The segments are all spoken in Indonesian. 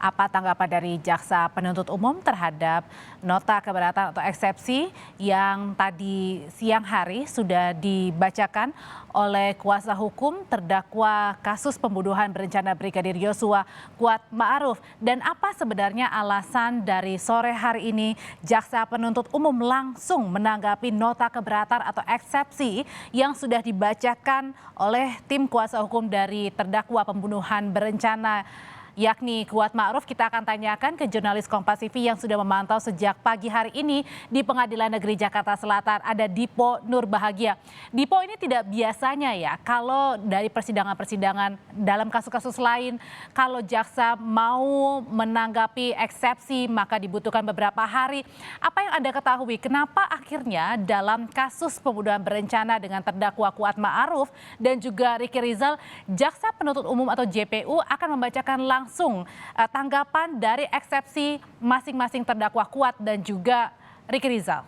Apa tanggapan dari jaksa penuntut umum terhadap nota keberatan atau eksepsi yang tadi siang hari sudah dibacakan oleh kuasa hukum terdakwa kasus pembunuhan berencana Brigadir Yosua Kuat Ma'ruf? Dan apa sebenarnya alasan dari sore hari ini jaksa penuntut umum langsung menanggapi nota keberatan atau eksepsi yang sudah dibacakan oleh tim kuasa hukum dari terdakwa pembunuhan berencana yakni Kuat Ma'ruf? Kita akan tanyakan ke jurnalis Kompas TV yang sudah memantau sejak pagi hari ini di Pengadilan Negeri Jakarta Selatan, ada Dipo Nurbahagia. Dipo, ini tidak biasanya ya kalau dari persidangan-persidangan dalam kasus-kasus lain, kalau jaksa mau menanggapi eksepsi maka dibutuhkan beberapa hari. Apa yang Anda ketahui, kenapa akhirnya dalam kasus pembunuhan berencana dengan terdakwa Kuat Ma'ruf dan juga Ricky Rizal, jaksa penuntut umum atau JPU akan membacakan langsung tanggapan dari eksepsi masing-masing terdakwa Kuat dan juga Ricky Rizal?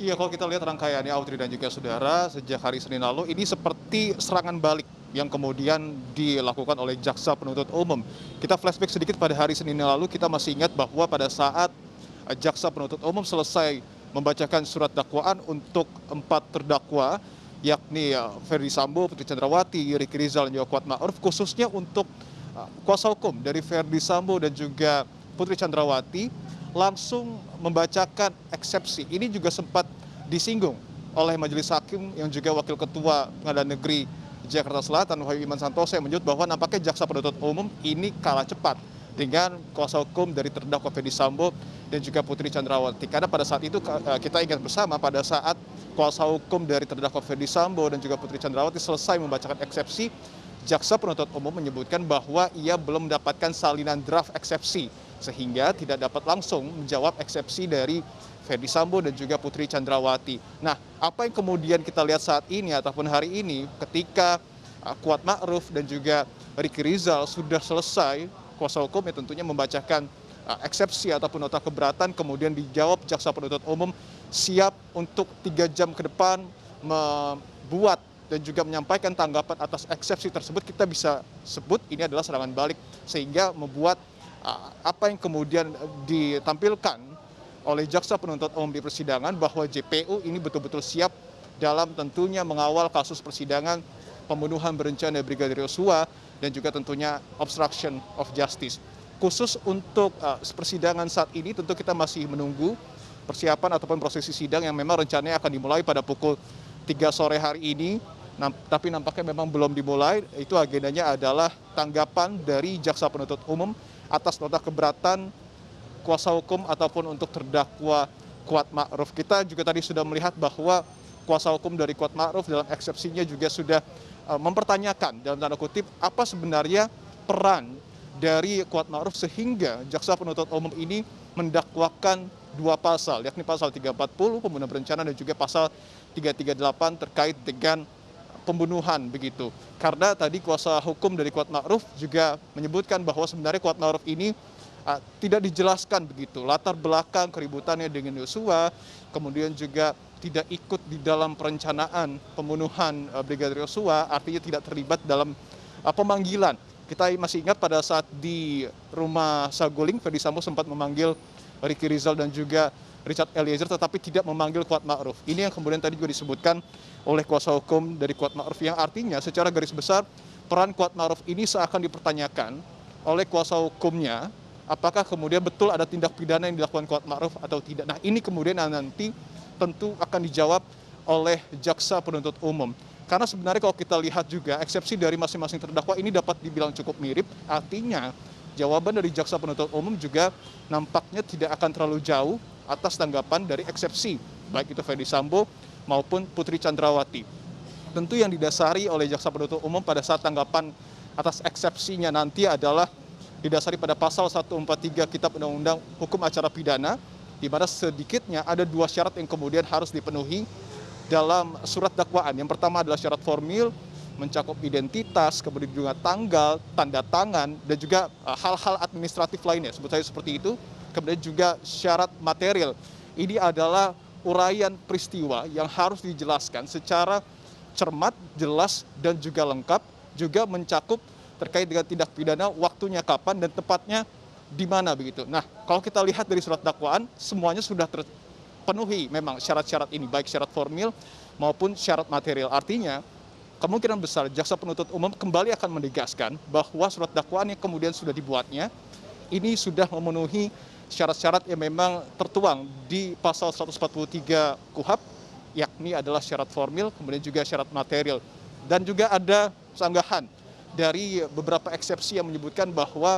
Iya, kalau kita lihat rangkaiannya Audrey dan juga saudara, sejak hari Senin lalu ini seperti serangan balik yang kemudian dilakukan oleh jaksa penuntut umum. Kita flashback sedikit pada hari Senin lalu, kita masih ingat bahwa pada saat jaksa penuntut umum selesai membacakan surat dakwaan untuk 4 terdakwa, yakni Ferdy Sambo, Putri Chandrawati, Ricky Rizal, dan juga Kuat Ma'ruf, khususnya untuk kuasa hukum dari Ferdy Sambo dan juga Putri Chandrawati langsung membacakan eksepsi. Ini juga sempat disinggung oleh Majelis Hakim yang juga Wakil Ketua Pengadilan Negeri Jakarta Selatan, Wahyu Iman Santoso, yang menyebut bahwa nampaknya jaksa penuntut umum ini kalah cepat dengan kuasa hukum dari terdakwa Ferdy Sambo dan juga Putri Chandrawati. Karena pada saat itu kita ingat bersama, pada saat kuasa hukum dari terdakwa Ferdy Sambo dan juga Putri Chandrawati selesai membacakan eksepsi, jaksa penuntut umum menyebutkan bahwa ia belum mendapatkan salinan draft eksepsi sehingga tidak dapat langsung menjawab eksepsi dari Ferdy Sambo dan juga Putri Chandrawati. Nah, apa yang kemudian kita lihat saat ini ataupun hari ini ketika Kuat Ma'ruf dan juga Ricky Rizal sudah selesai, kuasa hukum ya tentunya membacakan eksepsi ataupun nota keberatan, kemudian dijawab jaksa penuntut umum siap untuk 3 jam ke depan membuat dan juga menyampaikan tanggapan atas eksepsi tersebut. Kita bisa sebut ini adalah serangan balik, sehingga membuat apa yang kemudian ditampilkan oleh jaksa penuntut umum di persidangan bahwa JPU ini betul-betul siap dalam tentunya mengawal kasus persidangan pembunuhan berencana Brigadir Yosua dan juga tentunya obstruction of justice. Khusus untuk persidangan saat ini tentu kita masih menunggu persiapan ataupun prosesi sidang yang memang rencananya akan dimulai pada pukul 3 sore hari ini. Tapi nampaknya memang belum dimulai. Itu agendanya adalah tanggapan dari jaksa penuntut umum atas nota keberatan kuasa hukum ataupun untuk terdakwa Kuat Ma'ruf. Kita juga tadi sudah melihat bahwa kuasa hukum dari Kuat Ma'ruf dalam eksepsinya juga sudah mempertanyakan dalam tanda kutip apa sebenarnya peran dari Kuat Ma'ruf sehingga jaksa penuntut umum ini mendakwakan 2 pasal, yakni pasal 340 pembunuhan berencana dan juga pasal 338 terkait dengan pembunuhan begitu. Karena tadi kuasa hukum dari Kuat Ma'ruf juga menyebutkan bahwa sebenarnya Kuat Ma'ruf ini tidak dijelaskan begitu latar belakang keributannya dengan Yosua, kemudian juga tidak ikut di dalam perencanaan pembunuhan Brigadir Yosua, artinya tidak terlibat dalam pemanggilan. Kita masih ingat pada saat di rumah Saguling, Ferdy Sambo sempat memanggil Ricky Rizal dan juga Richard Eliezer, tetapi tidak memanggil Kuat Ma'ruf. Ini yang kemudian tadi juga disebutkan oleh kuasa hukum dari Kuat Ma'ruf, yang artinya secara garis besar peran Kuat Ma'ruf ini seakan dipertanyakan oleh kuasa hukumnya, apakah kemudian betul ada tindak pidana yang dilakukan Kuat Ma'ruf atau tidak. Nah, ini kemudian nanti tentu akan dijawab oleh jaksa penuntut umum. Karena sebenarnya kalau kita lihat juga eksepsi dari masing-masing terdakwa ini dapat dibilang cukup mirip, artinya jawaban dari jaksa penuntut umum juga nampaknya tidak akan terlalu jauh atas tanggapan dari eksepsi, baik itu Ferdy Sambo maupun Putri Chandrawati. Tentu yang didasari oleh jaksa penuntut umum pada saat tanggapan atas eksepsinya nanti adalah didasari pada pasal 143 Kitab Undang-Undang Hukum Acara Pidana, di mana sedikitnya ada 2 syarat yang kemudian harus dipenuhi dalam surat dakwaan. Yang pertama adalah syarat formil, mencakup identitas, kemudian juga tanggal, tanda tangan, dan juga hal-hal administratif lainnya, sebut saja seperti itu. Kemudian juga syarat material. Ini adalah uraian peristiwa yang harus dijelaskan secara cermat, jelas, dan juga lengkap juga mencakup terkait dengan tindak pidana waktunya kapan dan tepatnya di mana begitu. Nah, kalau kita lihat dari surat dakwaan, semuanya sudah terpenuhi memang syarat-syarat ini, baik syarat formil maupun syarat material. Artinya, kemungkinan besar jaksa penuntut umum kembali akan menegaskan bahwa surat dakwaan yang kemudian sudah dibuatnya, ini sudah memenuhi syarat-syarat yang memang tertuang di pasal 143 KUHP, yakni adalah syarat formil, kemudian juga syarat material. Dan juga ada sanggahan dari beberapa eksepsi yang menyebutkan bahwa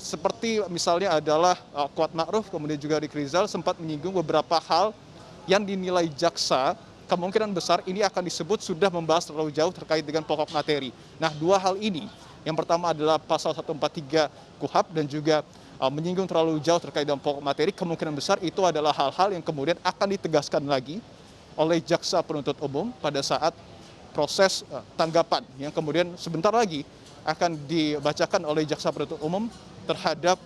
seperti misalnya adalah Kuat Ma'ruf, kemudian juga Ricky Rizal sempat menyinggung beberapa hal yang dinilai jaksa kemungkinan besar ini akan disebut sudah membahas terlalu jauh terkait dengan pokok materi. Nah, dua hal ini, yang pertama adalah pasal 143 KUHP dan juga menyinggung terlalu jauh terkait dengan pokok materi, kemungkinan besar itu adalah hal-hal yang kemudian akan ditegaskan lagi oleh jaksa penuntut umum pada saat proses tanggapan yang kemudian sebentar lagi akan dibacakan oleh jaksa penuntut umum terhadap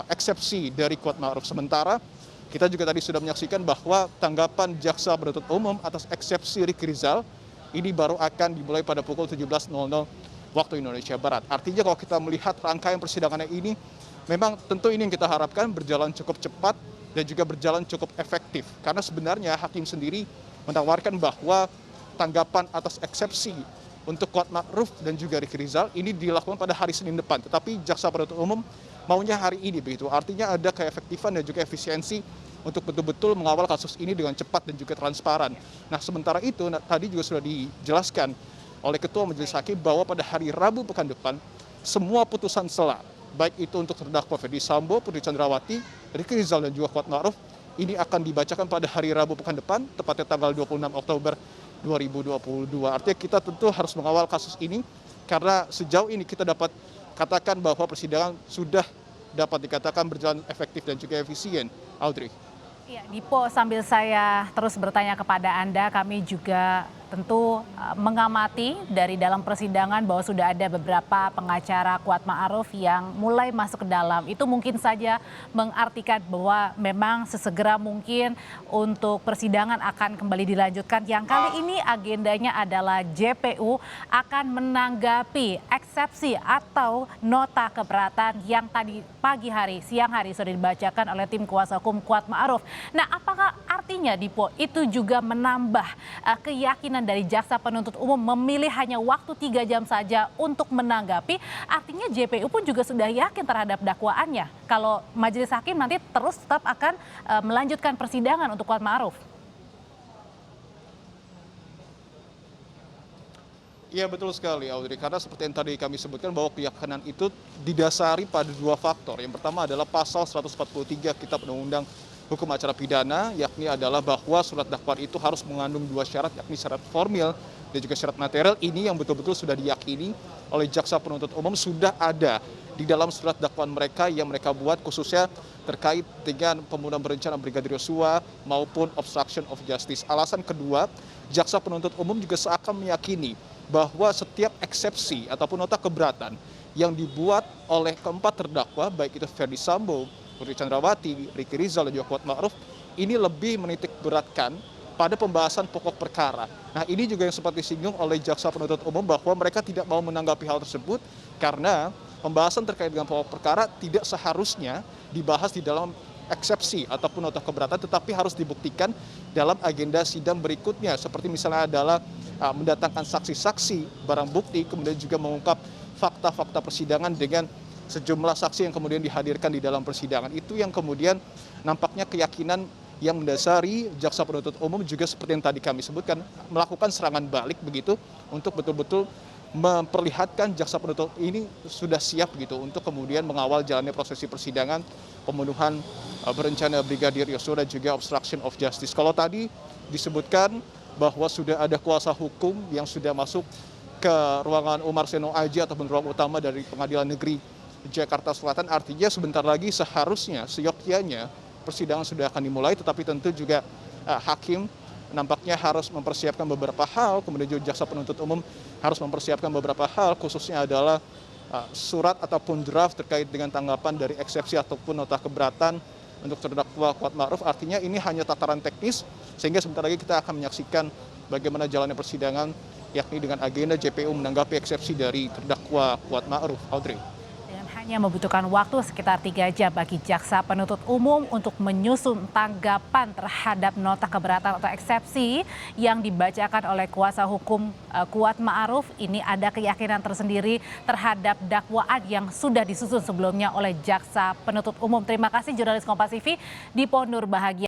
eksepsi dari Kuat Ma'ruf. Sementara kita juga tadi sudah menyaksikan bahwa tanggapan jaksa penuntut umum atas eksepsi Ricky Rizal ini baru akan dimulai pada pukul 17.00 waktu Indonesia Barat. Artinya kalau kita melihat rangkaian persidangannya ini, memang tentu ini yang kita harapkan berjalan cukup cepat dan juga berjalan cukup efektif. Karena sebenarnya hakim sendiri menawarkan bahwa tanggapan atas eksepsi untuk Kuat Ma'ruf dan juga Ricky Rizal ini dilakukan pada hari Senin depan. Tetapi jaksa penuntut umum maunya hari ini begitu. Artinya ada keefektifan dan juga efisiensi untuk betul-betul mengawal kasus ini dengan cepat dan juga transparan. Nah, sementara itu tadi juga sudah dijelaskan oleh Ketua Majelis Hakim bahwa pada hari Rabu pekan depan semua putusan sela, baik itu untuk terdakwa Ferdy Sambo, Putri Chandrawati, Ricky Rizal dan juga Kuat Ma'ruf, ini akan dibacakan pada hari Rabu pekan depan, tepatnya tanggal 26 Oktober 2022. Artinya kita tentu harus mengawal kasus ini karena sejauh ini kita dapat katakan bahwa persidangan sudah dapat dikatakan berjalan efektif dan juga efisien. Audrey. Ya, Dipo, sambil saya terus bertanya kepada Anda, kami juga tentu mengamati dari dalam persidangan bahwa sudah ada beberapa pengacara Kuat Ma'ruf yang mulai masuk ke dalam. Itu mungkin saja mengartikan bahwa memang sesegera mungkin untuk persidangan akan kembali dilanjutkan. Yang kali ini agendanya adalah JPU akan menanggapi eksepsi atau nota keberatan yang tadi pagi hari, siang hari sudah dibacakan oleh tim kuasa hukum Kuat Ma'ruf. Nah, apakah artinya Dipo itu juga menambah keyakinan dari jaksa penuntut umum memilih hanya waktu 3 jam saja untuk menanggapi? Artinya JPU pun juga sudah yakin terhadap dakwaannya kalau majelis hakim nanti terus tetap akan melanjutkan persidangan untuk Kuat Ma'ruf. Iya, betul sekali Audrey, karena seperti yang tadi kami sebutkan bahwa keyakinan itu didasari pada dua faktor. Yang pertama adalah pasal 143 Kitab Undang-Undang Hukum Acara Pidana, yakni adalah bahwa surat dakwaan itu harus mengandung dua syarat, yakni syarat formil dan juga syarat material. Ini yang betul-betul sudah diyakini oleh jaksa penuntut umum sudah ada di dalam surat dakwaan mereka yang mereka buat, khususnya terkait dengan pembunuhan berencana Brigadir Yosua maupun obstruction of justice. Alasan kedua, jaksa penuntut umum juga seakan meyakini bahwa setiap eksepsi ataupun nota keberatan yang dibuat oleh keempat terdakwa, baik itu Ferdy Sambo, Putri Chandrawati, Ricky Rizal dan juga Kuat Ma'ruf, ini lebih menitik beratkan pada pembahasan pokok perkara. Nah, ini juga yang sempat disinggung oleh jaksa penuntut umum bahwa mereka tidak mau menanggapi hal tersebut karena pembahasan terkait dengan pokok perkara tidak seharusnya dibahas di dalam eksepsi ataupun nota keberatan, tetapi harus dibuktikan dalam agenda sidang berikutnya, seperti misalnya adalah mendatangkan saksi-saksi, barang bukti, kemudian juga mengungkap fakta-fakta persidangan dengan sejumlah saksi yang kemudian dihadirkan di dalam persidangan. Itu yang kemudian nampaknya keyakinan yang mendasari jaksa penuntut umum juga seperti yang tadi kami sebutkan, melakukan serangan balik begitu untuk betul-betul memperlihatkan jaksa penuntut ini sudah siap gitu untuk kemudian mengawal jalannya prosesi persidangan pembunuhan berencana Brigadir Yosua dan juga obstruction of justice. Kalau tadi disebutkan bahwa sudah ada kuasa hukum yang sudah masuk ke ruangan Umar Seno Aji ataupun ruang utama dari Pengadilan Negeri Jakarta Selatan, artinya sebentar lagi seharusnya seyogyanya persidangan sudah akan dimulai, tetapi tentu juga hakim nampaknya harus mempersiapkan beberapa hal, kemudian juga jaksa penuntut umum harus mempersiapkan beberapa hal, khususnya adalah surat ataupun draft terkait dengan tanggapan dari eksepsi ataupun nota keberatan untuk terdakwa Kuat Ma'ruf. Artinya ini hanya tataran teknis, sehingga sebentar lagi kita akan menyaksikan bagaimana jalannya persidangan yakni dengan agenda JPU menanggapi eksepsi dari terdakwa Kuat Ma'ruf. Audrey. Dengan hanya membutuhkan waktu sekitar 3 jam bagi jaksa penuntut umum untuk menyusun tanggapan terhadap nota keberatan atau eksepsi yang dibacakan oleh kuasa hukum Kuat Ma'ruf, ini ada keyakinan tersendiri terhadap dakwaan yang sudah disusun sebelumnya oleh jaksa penuntut umum. Terima kasih jurnalis Kompas TV Dipo Nurbahagia.